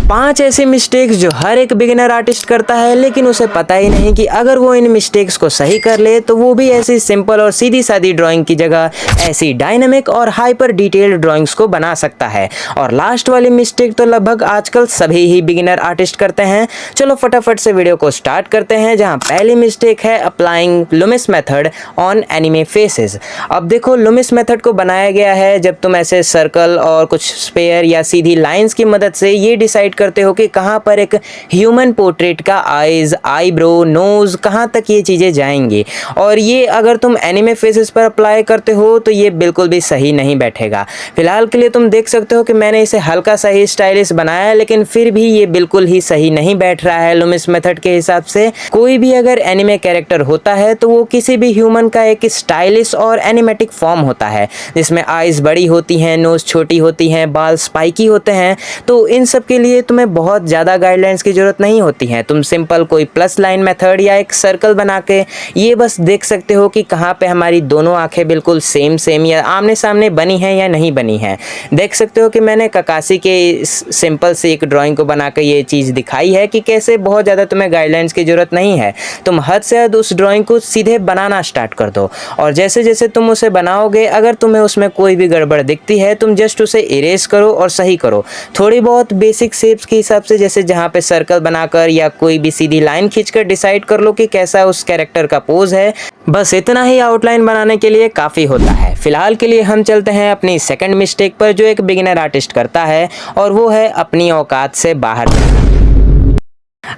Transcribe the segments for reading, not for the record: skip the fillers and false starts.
5 ऐसी मिस्टेक्स जो हर एक बिगिनर आर्टिस्ट करता है, लेकिन उसे पता ही नहीं कि अगर वो इन मिस्टेक्स को सही कर ले तो वो भी ऐसी सिंपल और सीधी सादी ड्राइंग की जगह ऐसी डायनामिक और हाइपर डिटेल्ड ड्राइंग्स को बना सकता है। और लास्ट वाली मिस्टेक तो लगभग आजकल सभी ही बिगिनर आर्टिस्ट करते हैं। चलो फटाफट से वीडियो को स्टार्ट करते हैं, जहां पहली मिस्टेक है applying Loomis method on anime faces. अब देखो, लुमिस मेथड को बनाया गया है जब तुम ऐसे सर्कल और कुछ स्पेयर या सीधी लाइंस की मदद से ये डिसाइड करते हो कि कहां पर एक ह्यूमन पोर्ट्रेट का आईज, आईब्रो, नोज कहां तक ये चीजें जाएंगी। और ये अगर तुम एनिमे फेसेस पर अप्लाई करते हो तो ये बिल्कुल भी सही नहीं बैठेगा। फिलहाल के लिए तुम देख सकते हो कि मैंने इसे हल्का सा ही स्टाइलिश बनाया है, लेकिन फिर भी ये बिल्कुल ही सही नहीं बैठ रहा है लुमिस मेथड के हिसाब से। कोई भी अगर एनिमे कैरेक्टर होता है तो वो किसी भी ह्यूमन का एक स्टाइलिश और एनिमेटिक फॉर्म होता है, जिसमें आईज बड़ी होती हैं, नोज छोटी होती हैं, बाल स्पाइकी होते हैं। तो इन सब के लिए तुम्हें बहुत ज़्यादा गाइडलाइंस की ज़रूरत नहीं होती है। तुम सिंपल कोई प्लस लाइन मेथड या एक सर्कल बना के ये बस देख सकते हो कि कहाँ पे हमारी दोनों आंखें बिल्कुल सेम या आमने सामने बनी हैं या नहीं बनी हैं। देख सकते हो कि मैंने ककाशी के सिंपल से एक ड्राइंग को बना के ये चीज़ दिखाई है कि कैसे बहुत ज़्यादा तुम्हें गाइडलाइंस की ज़रूरत नहीं है। तुम हद से हद उस ड्राइंग को सीधे बनाना स्टार्ट कर दो, और जैसे जैसे तुम उसे बनाओगे, अगर तुम्हें उसमें कोई भी गड़बड़ दिखती है तुम जस्ट उसे इरेज करो और सही करो। थोड़ी बहुत बेसिक शेप्स के हिसाब से, जैसे जहाँ पे सर्कल बनाकर या कोई भी सीधी लाइन खींचकर डिसाइड कर लो कि कैसा उस कैरेक्टर का पोज है। बस इतना ही आउटलाइन बनाने के लिए काफ़ी होता है। फिलहाल के लिए हम चलते हैं अपनी सेकंड मिस्टेक पर जो एक बिगिनर आर्टिस्ट करता है, और वो है अपनी औकात से बाहर जाना।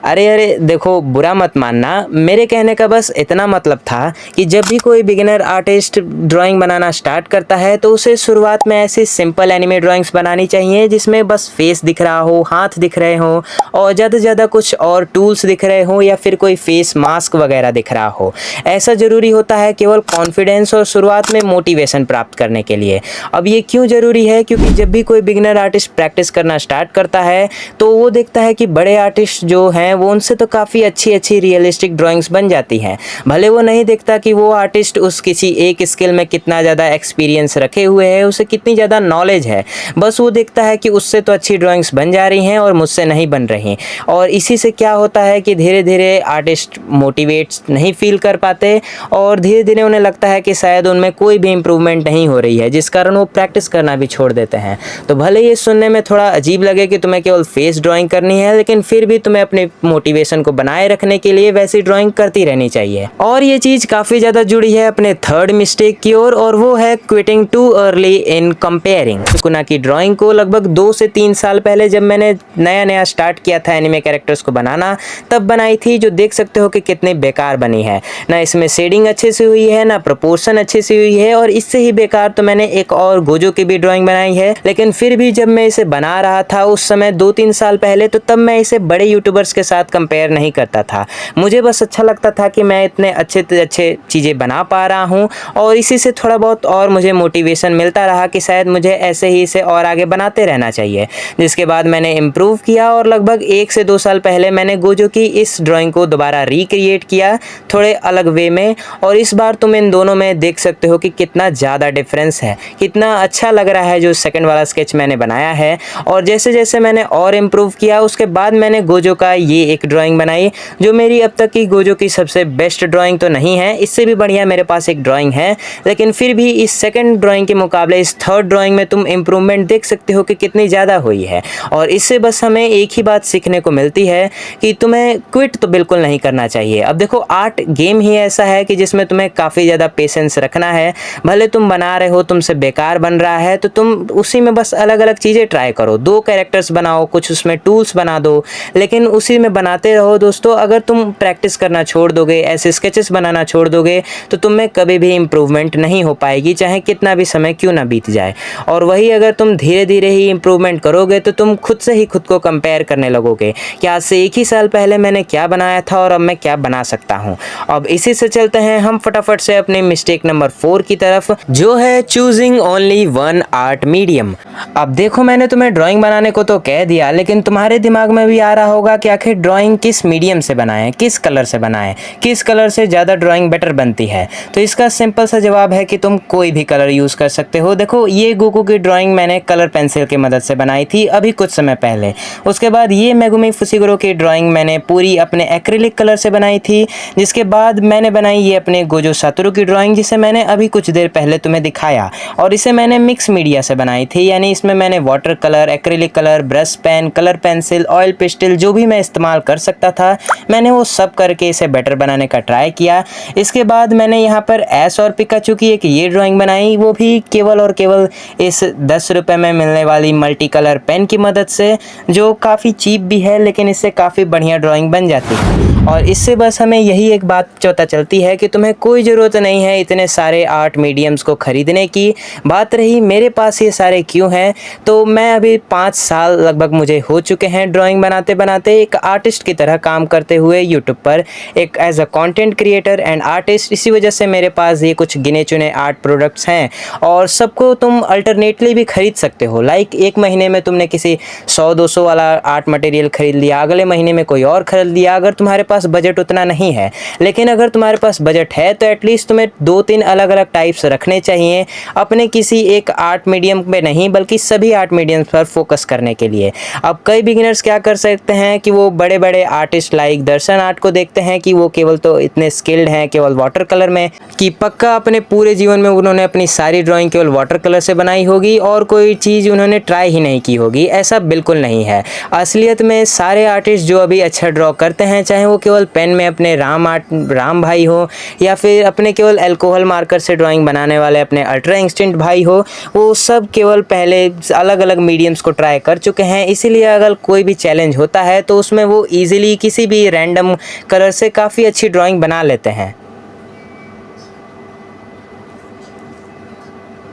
अरे देखो, बुरा मत मानना, मेरे कहने का बस इतना मतलब था कि जब भी कोई बिगिनर आर्टिस्ट ड्राइंग बनाना स्टार्ट करता है तो उसे शुरुआत में ऐसी सिंपल एनिमे ड्राइंग्स बनानी चाहिए जिसमें बस फेस दिख रहा हो, हाथ दिख रहे हो, और ज़्यादा से ज़्यादा कुछ और टूल्स दिख रहे हो या फिर कोई फेस मास्क वगैरह दिख रहा हो। ऐसा ज़रूरी होता है केवल कॉन्फिडेंस और शुरुआत में मोटिवेशन प्राप्त करने के लिए। अब ये क्यों ज़रूरी है? क्योंकि जब भी कोई बिगिनर आर्टिस्ट प्रैक्टिस करना स्टार्ट करता है तो वो देखता है कि बड़े आर्टिस्ट जो हैं वो उनसे तो काफ़ी अच्छी रियलिस्टिक ड्राइंग्स बन जाती हैं। भले वो नहीं देखता कि वो आर्टिस्ट उस किसी एक स्किल में कितना ज़्यादा एक्सपीरियंस रखे हुए है, उसे कितनी ज़्यादा नॉलेज है। बस वो देखता है कि उससे तो अच्छी ड्राइंग्स बन जा रही हैं और मुझसे नहीं बन रही। और इसी से क्या होता है कि धीरे धीरे आर्टिस्ट मोटिवेट्स नहीं फील कर पाते, और धीरे धीरे उन्हें लगता है कि शायद उनमें कोई भी इम्प्रूवमेंट नहीं हो रही है, जिस कारण वो प्रैक्टिस करना भी छोड़ देते हैं। तो भले ये सुनने में थोड़ा अजीब लगे कि तुम्हें केवल फेस ड्राइंग करनी है, लेकिन फिर भी तुम्हें अपने मोटिवेशन को बनाए रखने के लिए वैसी ड्राइंग करती रहनी चाहिए। और ये चीज काफी ज्यादा जुड़ी है अपने थर्ड मिस्टेक की ओर, और वो है quitting too early in comparing. Sukuna की ड्राइंग को लगभग 2 से 3 साल पहले जब मैंने नया स्टार्ट किया था एनिमे कैरेक्टर्स को बनाना, तब बनाई थी, जो देख सकते हो कि कितनी बेकार बनी है। ना इसमें शेडिंग अच्छे से हुई है, ना प्रोपोर्शन अच्छे से हुई है, और इससे ही बेकार तो मैंने एक और गोजो की भी ड्राइंग बनाई है। लेकिन फिर भी जब मैं इसे बना रहा था उस समय 2-3 साल पहले, तो तब मैं इसे बड़े यूट्यूबर्स के साथ कंपेयर नहीं करता था। मुझे बस अच्छा लगता था कि मैं इतने अच्छे चीज़ें बना पा रहा हूँ, और इसी से थोड़ा बहुत और मुझे मोटिवेशन मिलता रहा कि शायद मुझे ऐसे ही इसे और आगे बनाते रहना चाहिए। जिसके बाद मैंने इम्प्रूव किया, और लगभग 1 से 2 साल पहले मैंने गोजो की इस ड्राइंग को दोबारा रिक्रिएट किया थोड़े अलग वे में। और इस बार तुम इन दोनों में देख सकते हो कि कितना ज़्यादा डिफरेंस है, कितना अच्छा लग रहा है जो सेकंड वाला स्केच मैंने बनाया है। और जैसे जैसे मैंने और इम्प्रूव किया, उसके बाद मैंने गोजो का ये एक ड्राइंग बनाई, जो मेरी अब तक की गोजो की सबसे बेस्ट ड्राइंग तो नहीं है, इससे भी बढ़िया मेरे पास एक ड्राइंग है। लेकिन फिर भी इस सेकंड ड्राइंग के मुकाबले इस थर्ड ड्राइंग में तुम इम्प्रूवमेंट देख सकते हो कि कितनी ज़्यादा हुई है। और इससे बस हमें एक ही बात सीखने को मिलती है कि तुम्हें क्विट तो बिल्कुल नहीं करना चाहिए। अब देखो, आर्ट गेम ही ऐसा है कि जिसमें तुम्हें काफ़ी ज़्यादा पेशेंस रखना है। भले तुम बना रहे हो, तुमसे बेकार बन रहा है, तो तुम उसी में बस अलग अलग चीज़ें ट्राई करो। 2 कैरेक्टर्स बनाओ, कुछ उसमें टूल्स बना दो, लेकिन उसी में बनाते रहो दोस्तों। अगर तुम प्रैक्टिस करना छोड़ दोगे, ऐसे स्केचेस बनाना छोड़ दोगे, तो तुम में कभी भी इम्प्रूवमेंट नहीं हो पाएगी, चाहे कितना भी समय क्यों ना बीत जाए। और वही अगर तुम धीरे धीरे ही इम्प्रूवमेंट करोगे तो तुम खुद से ही खुद को कंपेयर करने लगोगे कि आज से 1 ही साल पहले मैंने क्या बनाया था और अब मैं क्या बना सकता हूँ। अब इसी से चलते हैं हम फटाफट से अपनी मिस्टेक नंबर 4 की तरफ, जो है choosing only one art medium. अब देखो, मैंने तुम्हें ड्राइंग बनाने को तो कह दिया, लेकिन तुम्हारे दिमाग में भी आ रहा होगा कि आखिर आखिर ड्राइंग किस मीडियम से बनाएं, किस कलर से बनाएं, किस कलर से ज़्यादा ड्राइंग बेटर बनती है। तो इसका सिंपल सा जवाब है कि तुम कोई भी कलर यूज़ कर सकते हो। देखो ये गोकू की ड्राइंग मैंने कलर पेंसिल की मदद से बनाई थी अभी कुछ समय पहले। उसके बाद ये मेगुमी फुशिगुरो की ड्राइंग मैंने पूरी अपने एक्रिलिक कलर से बनाई थी। जिसके बाद मैंने बनाई ये अपने गोजो सातोरू की ड्राइंग, जिसे मैंने अभी कुछ देर पहले तुम्हें दिखाया, और इसे मैंने मिक्स मीडिया से बनाई थी, यानी इसमें मैंने water colour, acrylic colour, brush pen, colour pencil, oil pastel जो भी मैं इस्तेमाल कर सकता था मैंने वो सब करके इसे बेटर बनाने का ट्राई किया। इसके बाद मैंने यहाँ पर ऐश और पिकाचू की एक ये ड्राइंग बनाई, वो भी केवल और केवल इस 10 रुपये में मिलने वाली मल्टी कलर पेन की मदद से, जो काफ़ी चीप भी है लेकिन इससे काफ़ी बढ़िया ड्राइंग बन जाती है। और इससे बस हमें यही एक बात पता चलती है कि तुम्हें कोई ज़रूरत नहीं है इतने सारे आर्ट मीडियम्स को ख़रीदने की। बात रही मेरे पास ये सारे क्यों हैं, तो मैं अभी 5 साल लगभग मुझे हो चुके हैं ड्राइंग बनाते बनाते, एक आर्टिस्ट की तरह काम करते हुए यूट्यूब पर, एक as a content creator and artist. इसी वजह से मेरे पास ये कुछ गिने चुने आर्ट प्रोडक्ट्स हैं और सबको तुम अल्टरनेटली भी ख़रीद सकते हो। लाइक एक महीने में तुमने किसी 100-200 वाला आर्ट मटेरियल ख़रीद लिया, अगले महीने में कोई और ख़रीद लिया। अगर तुम्हारे पास बजट उतना नहीं है, लेकिन अगर तुम्हारे पास बजट है तो एटलीस्ट तुम्हें 2-3 अलग अलग टाइप्स रखने चाहिए अपने किसी एक आर्ट मीडियम पे नहीं बल्कि सभी आर्ट मीडियम्स पर फोकस करने के लिए। अब कई बिगिनर्स क्या कर सकते हैं कि वो बड़े बड़े आर्टिस्ट लाइक दर्शन आर्ट को देखते हैं कि वो केवल तो इतने स्किल्ड हैं केवल वाटर कलर में कि पक्का अपने पूरे जीवन में उन्होंने अपनी सारी ड्राइंग केवल वाटर कलर से बनाई होगी और कोई चीज़ उन्होंने ट्राई ही नहीं की होगी। ऐसा बिल्कुल नहीं है। असलियत में सारे आर्टिस्ट जो अभी अच्छा ड्रॉ करते हैं, चाहे वो केवल पेन में अपने राम भाई हो या फिर अपने केवल अल्कोहल मार्कर से ड्राइंग बनाने वाले अपने अल्ट्रा इंस्टेंट भाई हो, वो सब केवल पहले अलग अलग मीडियम्स को ट्राई कर चुके हैं। इसीलिए अगर कोई भी चैलेंज होता है तो उसमें वो ईजिली किसी भी रैंडम कलर से काफ़ी अच्छी ड्राइंग बना लेते हैं।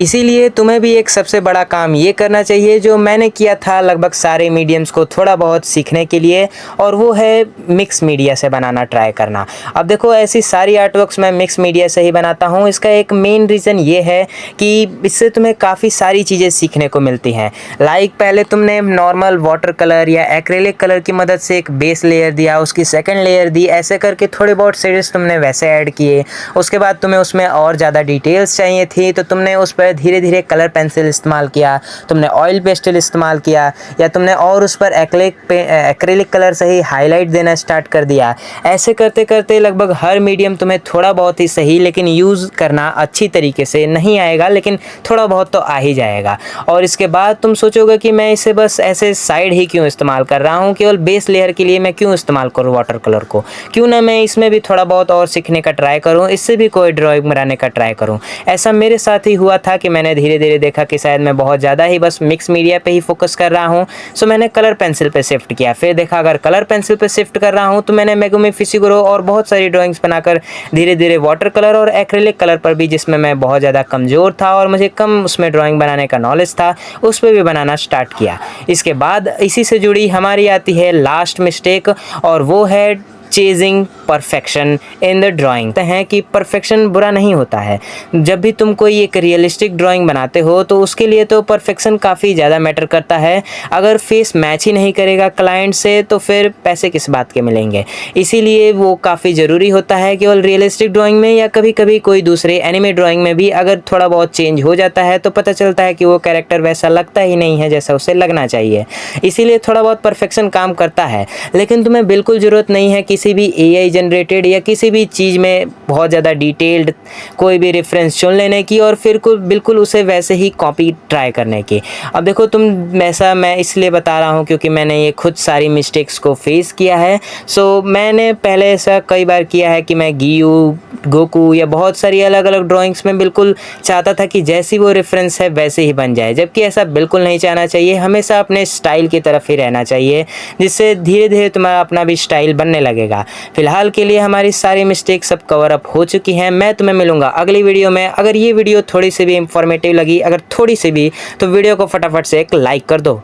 इसीलिए तुम्हें भी एक सबसे बड़ा काम ये करना चाहिए जो मैंने किया था लगभग सारे मीडियम्स को थोड़ा बहुत सीखने के लिए, और वो है मिक्स मीडिया से बनाना ट्राई करना। अब देखो ऐसी सारी आर्टवर्क्स मैं मिक्स मीडिया से ही बनाता हूँ। इसका एक मेन रीज़न ये है कि इससे तुम्हें काफ़ी सारी चीज़ें सीखने को मिलती हैं। लाइक पहले तुमने नॉर्मल वाटर कलर या एक्रेलिक कलर की मदद से एक बेस लेयर दिया, उसकी सेकेंड लेयर दी, ऐसे करके थोड़े बहुत शेड्स तुमने वैसे ऐड किए। उसके बाद तुम्हें उसमें और ज़्यादा डिटेल्स चाहिए थी तो तुमने उस पर धीरे धीरे कलर पेंसिल इस्तेमाल किया, तुमने ऑयल पेस्टल इस्तेमाल किया, या तुमने और उस पर एक्रेलिक कलर से ही हाईलाइट देना स्टार्ट कर दिया। ऐसे करते करते लगभग हर मीडियम तुम्हें थोड़ा बहुत ही सही लेकिन यूज़ करना अच्छी तरीके से नहीं आएगा, लेकिन थोड़ा बहुत तो आ ही जाएगा। और इसके बाद तुम सोचोगे कि मैं इसे बस ऐसे साइड ही क्यों इस्तेमाल कर रहा हूँ, केवल बेस लेयर के लिए मैं क्यों इस्तेमाल करूँ वाटर कलर को, क्यों ना मैं इसमें भी थोड़ा बहुत और सीखने का ट्राई करूँ, इससे भी कोई ड्राइंग बनाने का ट्राई करूँ। ऐसा मेरे साथ ही हुआ था कि मैंने धीरे धीरे देखा कि शायद मैं बहुत ज़्यादा ही बस मिक्स मीडिया पे ही फोकस कर रहा हूँ, सो मैंने कलर पेंसिल पे शिफ्ट किया। फिर देखा अगर कलर पेंसिल पे शिफ्ट कर रहा हूँ तो मैंने मेगुमी फुशिगुरो और बहुत सारी ड्राइंग्स बनाकर धीरे धीरे वाटर कलर और एक्रेलिक कलर पर भी, जिसमें मैं बहुत ज़्यादा कमज़ोर था और मुझे कम उसमें ड्राइंग बनाने का नॉलेज था, उस पर भी बनाना स्टार्ट किया। इसके बाद इसी से जुड़ी हमारी आती है लास्ट मिस्टेक, और वो है chasing perfection in the drawing. हैं कि परफेक्शन बुरा नहीं होता है। जब भी तुम कोई एक रियलिस्टिक ड्राइंग बनाते हो तो उसके लिए तो परफेक्शन काफ़ी ज़्यादा मैटर करता है। अगर फेस मैच ही नहीं करेगा क्लाइंट से तो फिर पैसे किस बात के मिलेंगे। इसीलिए वो काफ़ी ज़रूरी होता है केवल रियलिस्टिक ड्राइंग में या कभी कभी कोई दूसरे एनिमे ड्राइंग में भी अगर थोड़ा बहुत चेंज हो जाता है तो पता चलता है कि वो कैरेक्टर वैसा लगता ही नहीं है जैसा उसे लगना चाहिए। इसीलिए थोड़ा बहुत परफेक्शन काम करता है, लेकिन तुम्हें बिल्कुल ज़रूरत नहीं है किसी भी AI जनरेटेड या किसी भी चीज़ में बहुत ज़्यादा डिटेल्ड कोई भी रेफरेंस चुन लेने की और फिर बिल्कुल उसे वैसे ही कॉपी ट्राई करने की। अब देखो तुम ऐसा मैं इसलिए बता रहा हूँ क्योंकि मैंने ये खुद सारी मिस्टेक्स को फेस किया है। सो मैंने पहले ऐसा कई बार किया है कि मैं गियू, गोकू या बहुत सारी अलग अलग ड्राइंग्स में बिल्कुल चाहता था कि जैसी वो रेफरेंस है वैसे ही बन जाए, जबकि ऐसा बिल्कुल नहीं चाहना चाहिए। हमेशा अपने स्टाइल की तरफ ही रहना चाहिए, जिससे धीरे धीरे तुम्हारा अपना भी स्टाइल बनने लगेगा। फिलहाल के लिए हमारी सारी मिस्टेक सब कवर अप हो चुकी हैं। मैं तुम्हें मिलूंगा अगली वीडियो में। अगर ये वीडियो थोड़ी सी भी इंफॉर्मेटिव लगी, अगर थोड़ी सी भी, तो वीडियो को फटाफट से एक लाइक कर दो।